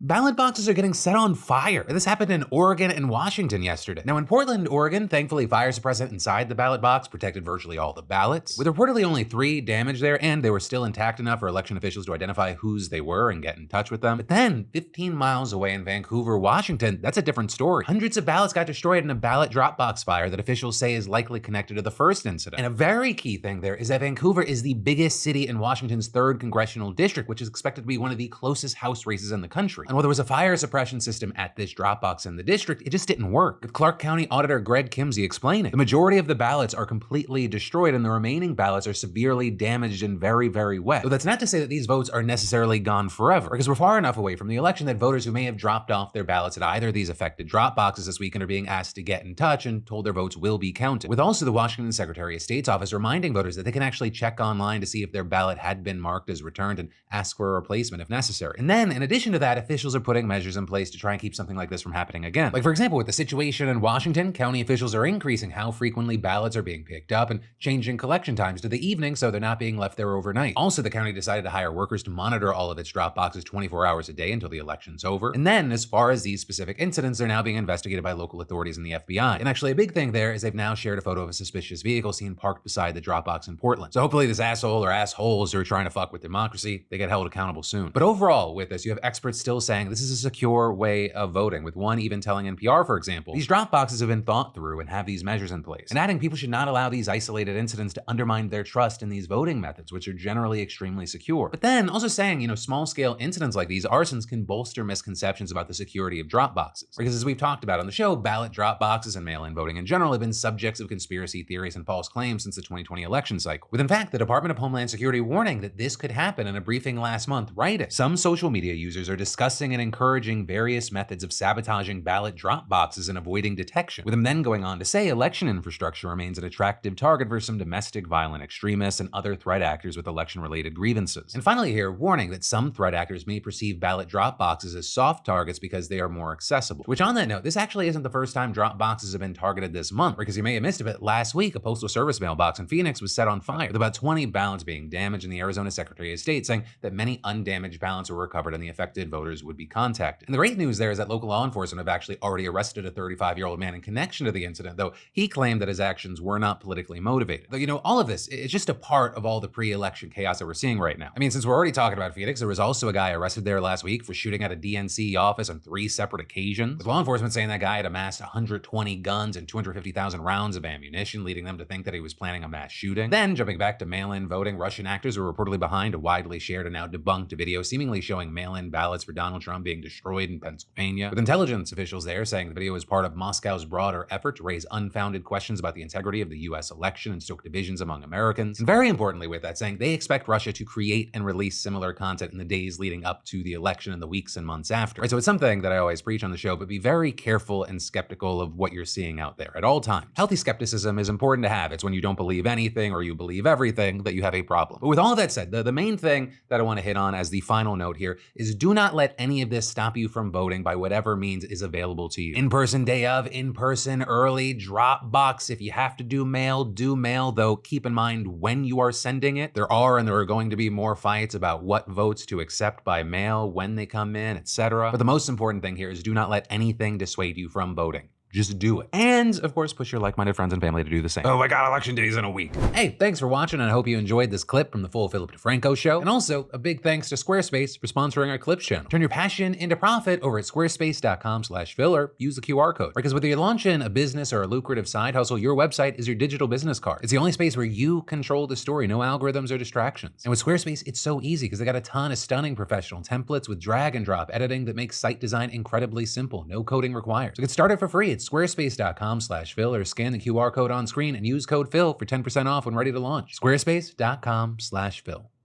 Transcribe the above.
Ballot boxes are getting set on fire. This happened in Oregon and Washington yesterday. Now in Portland, Oregon, thankfully fire suppressant inside the ballot box protected virtually all the ballots, with reportedly only 3 damaged there, and they were still intact enough for election officials to identify whose they were and get in touch with them. But then, 15 miles away in Vancouver, Washington, that's a different story. Hundreds of ballots got destroyed in a ballot drop box fire that officials say is likely connected to the first incident. And a very key thing there is that Vancouver is the biggest city in Washington's 3rd congressional district, which is expected to be one of the closest House races in the country. And while there was a fire suppression system at this drop box in the district, it just didn't work. With Clark County Auditor Greg Kimsey explaining, the majority of the ballots are completely destroyed and the remaining ballots are severely damaged and very, very wet. So that's not to say that these votes are necessarily gone forever, because we're far enough away from the election that voters who may have dropped off their ballots at either of these affected drop boxes this weekend are being asked to get in touch and told their votes will be counted. With also the Washington Secretary of State's office reminding voters that they can actually check online to see if their ballot had been marked as returned and ask for a replacement if necessary. And then, in addition to that, officials are putting measures in place to try and keep something like this from happening again. Like for example, with the situation in Washington, county officials are increasing how frequently ballots are being picked up and changing collection times to the evening so they're not being left there overnight. Also, the county decided to hire workers to monitor all of its drop boxes 24 hours a day until the election's over. And then, as far as these specific incidents, they're now being investigated by local authorities and the FBI. And actually, a big thing there is they've now shared a photo of a suspicious vehicle seen parked beside the drop box in Portland. So hopefully this asshole or assholes who are trying to fuck with democracy, they get held accountable soon. But overall, with this, you have experts still saying this is a secure way of voting, with one even telling NPR, for example, these drop boxes have been thought through and have these measures in place. And adding people should not allow these isolated incidents to undermine their trust in these voting methods, which are generally extremely secure. But then also saying, small-scale incidents like these arsons can bolster misconceptions about the security of drop boxes. Because as we've talked about on the show, ballot drop boxes and mail-in voting in general have been subjects of conspiracy theories and false claims since the 2020 election cycle. With in fact, the Department of Homeland Security warning that this could happen in a briefing last month, writing, some social media users are discussing and encouraging various methods of sabotaging ballot drop boxes and avoiding detection, with them then going on to say election infrastructure remains an attractive target for some domestic violent extremists and other threat actors with election-related grievances. And finally here, warning that some threat actors may perceive ballot drop boxes as soft targets because they are more accessible. Which on that note, this actually isn't the first time drop boxes have been targeted this month, because you may have missed of it, last week a postal service mailbox in Phoenix was set on fire, with about 20 ballots being damaged, and the Arizona Secretary of State saying that many undamaged ballots were recovered and the affected voters would be contacted. And the great news there is that local law enforcement have actually already arrested a 35-year-old man in connection to the incident, though he claimed that his actions were not politically motivated. Though, all of this, it's just a part of all the pre-election chaos that we're seeing right now. I mean, since we're already talking about Phoenix, there was also a guy arrested there last week for shooting at a DNC office on 3 separate occasions, with law enforcement saying that guy had amassed 120 guns and 250,000 rounds of ammunition, leading them to think that he was planning a mass shooting. Then, jumping back to mail-in voting, Russian actors were reportedly behind a widely shared and now debunked video seemingly showing mail-in ballots for Donald Trump being destroyed in Pennsylvania, with intelligence officials there saying the video is part of Moscow's broader effort to raise unfounded questions about the integrity of the US election and stoke divisions among Americans. And very importantly with that, saying they expect Russia to create and release similar content in the days leading up to the election and the weeks and months after. Right, so it's something that I always preach on the show, but be very careful and skeptical of what you're seeing out there at all times. Healthy skepticism is important to have. It's when you don't believe anything or you believe everything that you have a problem. But with all of that said, the main thing that I want to hit on as the final note here is do not let any of this stop you from voting by whatever means is available to you. In-person day of, in-person, early, drop box. If you have to do mail, though keep in mind when you are sending it. There are going to be more fights about what votes to accept by mail, when they come in, etc. But the most important thing here is do not let anything dissuade you from voting. Just do it. And, of course, push your like-minded friends and family to do the same. Oh my god, election day's in a week. Hey, thanks for watching, and I hope you enjoyed this clip from the full Philip DeFranco show. And also, a big thanks to Squarespace for sponsoring our Clips channel. Turn your passion into profit over at squarespace.com/Phil, or use the QR code. Because whether you're launching a business or a lucrative side hustle, your website is your digital business card. It's the only space where you control the story, no algorithms or distractions. And with Squarespace, it's so easy because they got a ton of stunning professional templates with drag and drop editing that makes site design incredibly simple, no coding required. So get started for free at squarespace.com/Phil, or scan the QR code on screen and use code Phil for 10% off when ready to launch. Squarespace.com/Phil.